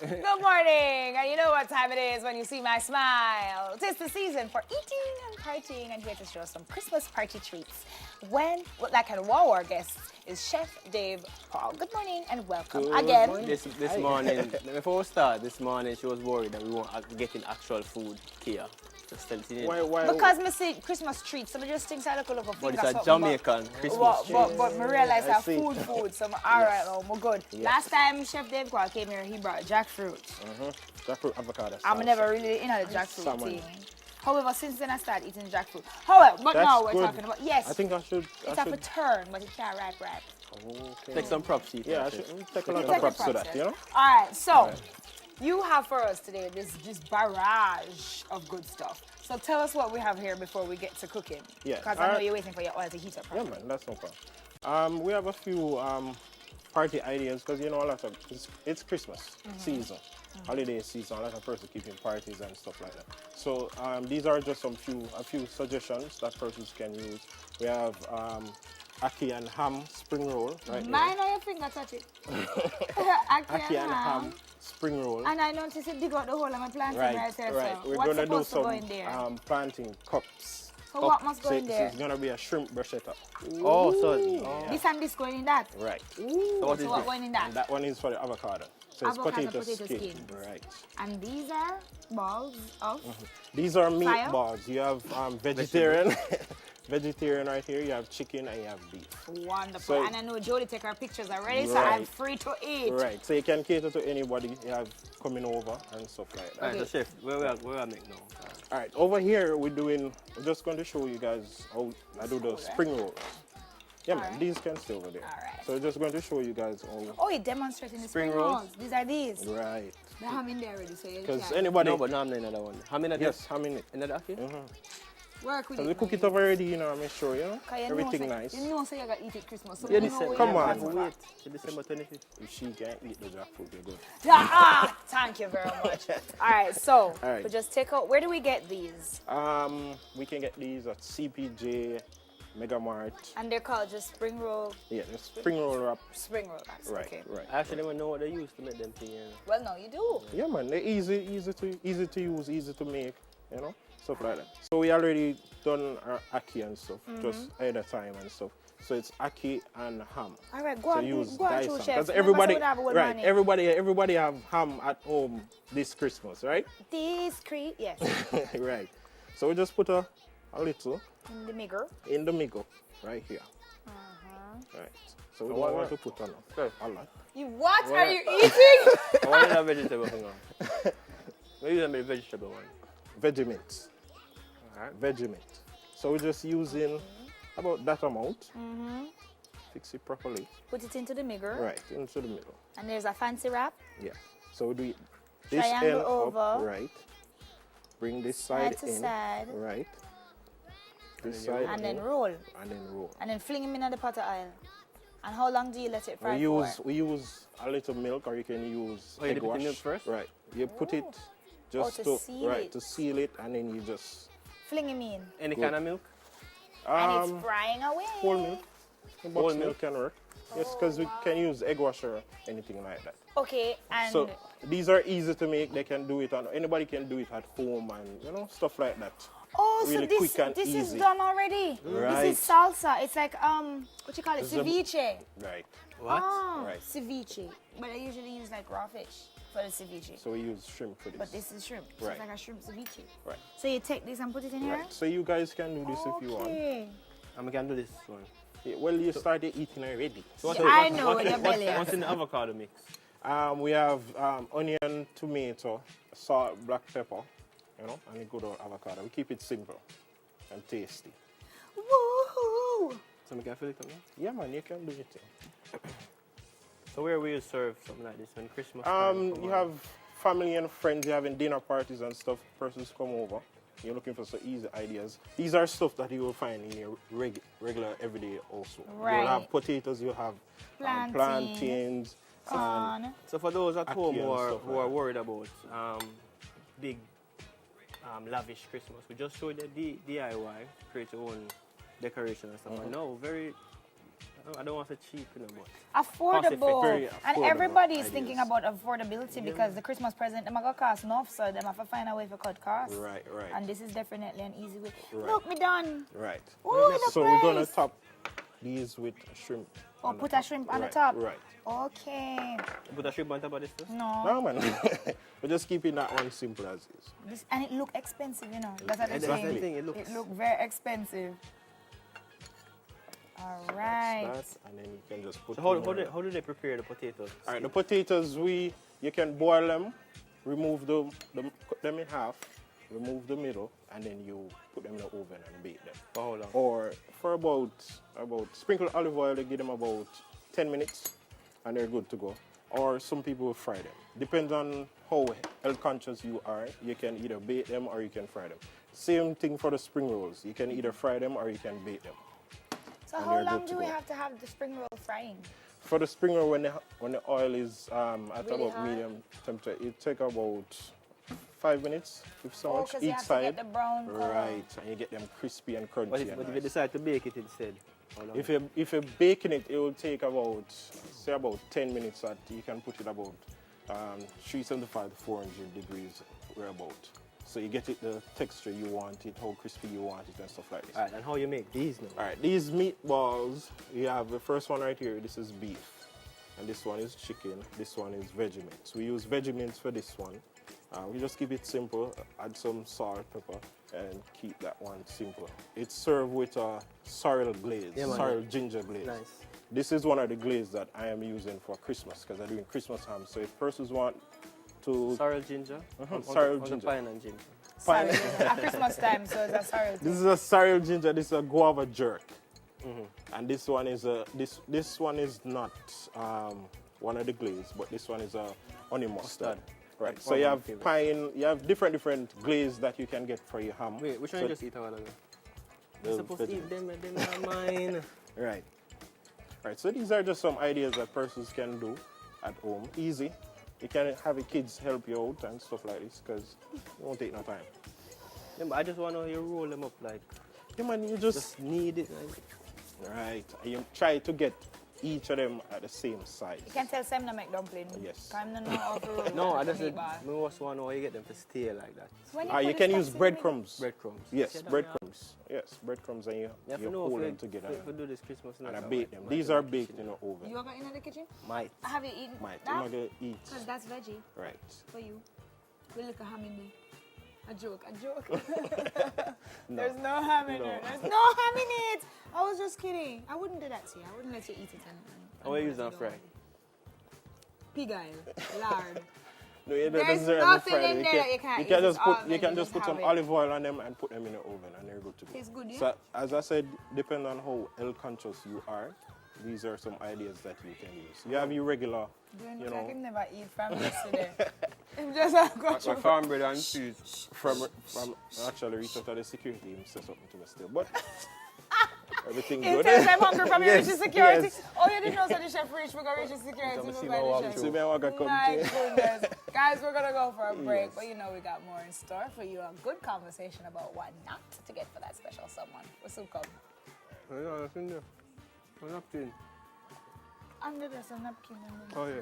Good morning. And you know what time it is when you see my smile. Tis the season for eating and partying, and here to show some Christmas party treats. Like our guest is Chef Dave Paul. Good morning and welcome again. Morning. This morning, before we start, this morning she was worried that we won't get in actual food here. Why? Because I see Christmas treats, so I just think I look a But it's a Jamaican Christmas treat. But I realize I I see. food, so I'm alright, I'm good. Yes. Last time Chef Dave Paul came here, he brought jackfruit. Jackfruit avocado. I'm never really in a jackfruit Salmon. thing. However, since then I started eating jackfruit. However, but That's now we're good. talking about, yes, I think I should. it's a turn, but it can't ripe. Okay. Take some props, Chief. Yeah, I should take a lot Take of props the to props, that, yeah. you know? Alright, so you have for us today this barrage of good stuff. So tell us what we have here before we get to cooking. Yeah. Because I know you're waiting for your oil to heat up. Yeah, properly. man, that's no problem. We have a few party ideas because you know a lot of it's Christmas season, holiday season. A lot of persons keeping parties and stuff like that. So these are just a few suggestions that persons can use. We have ackee and ham spring roll right Mine or your finger touch it? Ackee and ham spring roll. And I noticed it dig out the hole of my planting right there. Right. So We're what's gonna do supposed to go in there? some planting cups. So what must go So in there? it's gonna be a shrimp bruschetta. Oh, so This and this going in that? Right. So what is So what this? going in that? And that one is for the avocado. So it's Avocado, potato potato skin. skin. Right. And these are balls of These are Fire? meatballs. You have vegetarian, vegetarian right here. You have chicken and you have beef. wonderful. So- And I know Jody take her pictures already, so Right. I'm free to eat. Right. So you can cater to anybody you have coming over and stuff like that. Alright, so Chef, where we are make now? All right. Over here we're just going to show you guys how I do the spring rolls. Yeah, man. Alright. These can stay over there. Alright. So we're just going to show you guys how. Oh, you're demonstrating the spring Spring rolls? rolls. These are these. Right. They have in there already, so you Because can anybody. No, but no, I'm not another one. How many? Yes. How many? Another Ackee? work with So it. we cook it up already, you know, make sure, you know, 'Cause you everything know, nice. You know, so you got to eat it Christmas. So Yeah, you know where come you on. have to Wait, till December 25th. If she can't eat the jackfruit, you're good. Thank you very much. All right, so All right. we just take out. Where do we get these? We can get these at CPJ, Mega Mart. And they're called just spring roll, Yeah, the spring roll wrap. spring roll wraps. Right, Okay. right. I actually don't know what they use to make them things. Well, no, you do. Yeah, man, they're easy to use, easy to make, you know, stuff like that. So we already done our ackee and stuff, just ahead of time and stuff. So it's ackee and ham. All right, go So on, use go on, diced through, ham. chef. Because everybody, Remember, so we have a right? good money. Everybody have ham at home this Christmas, right? Discreet, yes. Right. So we just put a little In the middle. in the middle, right here. Right. So we don't want to put a lot. You what Well, are you eating? I want a vegetable thing on. We use a vegetable one. Vegemite. Alright. Vegemite. So we're just using about that amount. Fix it properly. Put it into the middle. Right, into the middle. And there's a fancy wrap. Yeah. So we do it this Triangle end over. up, right. Bring this side Side to in. side. Right. This side And in, then roll. and then roll. And then fling them in the pot of oil. And how long do you let it fry We use a little milk, or you can use Oh, you egg dip it in wash. milk first? Right. You put it just to seal it. to seal it, and then you just Fling him in. Any Good. kind of milk? And it's frying away. whole milk. Whole Box milk? milk can work. Yes, because we can use egg wash or anything like that. Okay, and So these are easy to make. They can do it, and anybody can do it at home, and stuff like that. oh, really so quick and this is easy. done already. Right. This is salsa. It's like what you call it, This is a- ceviche. Right. What? Oh, Right. ceviche. But I usually use like raw fish for the ceviche. So we use shrimp for this. But this is shrimp. So Right. it's like a shrimp ceviche. Right. So you take this and put it in here? Right. So you guys can do this if you want. Okay. And we can do this one. Yeah, well, you started eating already. So what's I know in the belly. What's in the avocado mix? We have onion, tomato, salt, black pepper, and a good old avocado. We keep it simple and tasty. Woohoo! So we can fill it up now? Yeah, man, you can do it. So where will you serve something like this when Christmas time come You on? have family and friends, you're having dinner parties and stuff, persons come over. You're looking for some easy ideas. These are stuff that you will find in your regular everyday also. Right. You'll have potatoes, you'll have plantains, Corn. So for those at Ackee home and who are, stuff who like are that. worried about big, lavish Christmas, we just showed the DIY, create your own decoration and stuff. And now, very I don't want to cheap, you know, but Affordable. Very And affordable everybody is ideas. thinking about affordability because the Christmas present, them are going to cost enough, so them have to find a way to cut costs. Right, right. And this is definitely an easy way. Right. Look, me done. Right. Ooh, look So we're gonna nice. top these with shrimp. Oh, on the put a top. shrimp on the Right, top. Right. Okay. put a shrimp on top of this too. No. No, man. We're just keeping that one simple as is. And it look expensive, you know. That's what I'm That's saying. the thing, it looks. It look very expensive. All right. That's that, and then you can just put. So how, them on. how do they prepare the potatoes? All right, the potatoes you can boil them, remove cut them in half, remove the middle, and then you put them in the oven and bake them. For how long? Or for about sprinkle olive oil, they give them about 10 minutes, and they're good to go. Or some people will fry them. Depends on how health conscious you are. You can either bake them or you can fry them. Same thing for the spring rolls. You can either fry them or you can bake them. So And how they're long good do to we go. have to have the spring roll frying? For the spring roll, when the oil is at Really about high? medium temperature, it take about 5 minutes, if so Oh, much, because you each have to side. get the brown color. Right, and you get them crispy and crunchy. But if and you nice. decide to bake it instead, how long? If you're baking it, it will take about, say about 10 minutes. You can put it about 375 to 400 degrees, whereabout. So you get it the texture you want it, how crispy you want it, and stuff like this. Alright, and how you make these now? All right, these meatballs, you have the first one right here. This is beef, and this one is chicken. This one is Vegemite. We use Vegemite for this one. We just keep it simple. Add some salt, pepper, and keep that one simple. It's served with a sorrel glaze, Yeah, man. sorrel ginger glaze. Nice. This is one of the glazes that I am using for Christmas because I'm doing Christmas ham. So if persons want to, Sorrel ginger? sorrel on ginger. The pine and ginger. Sorry, at Christmas time, so it's a sorry. This is a sorrel ginger. This is a guava jerk, and this one is a this one is not one of the glaze, but this one is a honey mustard. Mustard. Right. That's So one you of my have favorites. pine. You have different glaze that you can get for your ham. Wait, which one So you just eat a while ago? the You're supposed to eat Vegemite. them are mine. Right. Right. So these are just some ideas that persons can do at home. Easy. You can have your kids help you out and stuff like this because it won't take no time. Yeah, but I just want to you roll them up like, Yeah, man, you just just knead it. Like, right. And you try to get each of them at the same size. You can tell Sam to make dumpling. Yes. I'm not know how to roll no, I the just said, meatball. I was want to know how you get them to stay like that. When You put can the use stuff in breadcrumbs. Breadcrumbs. Yes, See that, breadcrumbs. Yes, breadcrumbs, and You have you to know hold if them you, together if you do this Christmas and I night, bake them. might These do are the baked kitchen. in the oven. You ever in the kitchen? Might. Have you eaten Might. that? I'm gonna eat. Because that's veggie Right. for you. We look at ham in there. A joke, a joke. There's no ham in there. There's no ham in it. I was just kidding. I wouldn't do that to you. I wouldn't let you eat it. How are you using on fry? Pig oil, lard. No, you There's don't deserve nothing Friday. in there that you can't You eat. can It's just all put you veggie, can just just put some have it. olive oil on them and put them in the oven and they're good to go. Tastes good, yeah? So as I said, depending on how health conscious you are, these are some ideas that you can use. You have your regular, Doing you look like him know, never eat from yesterday. Him just have got My farm bread and cheese. from actually reach out to the security and say something to me still. But everything He good. tells I'm hungry from your Yes, reaching security. yes. Oh, you didn't know so the chef reached, we're going to reach the security. Come we're see going my to walk the chef. See me I want to come My to goodness. Guys, we're going to go for a break, Yes. but you know we got more in store for you. A good conversation about what not to get for that special someone. We'll soon come. Yeah, that's in there. I'm not kidding. Under there's a napkin. Oh, yeah.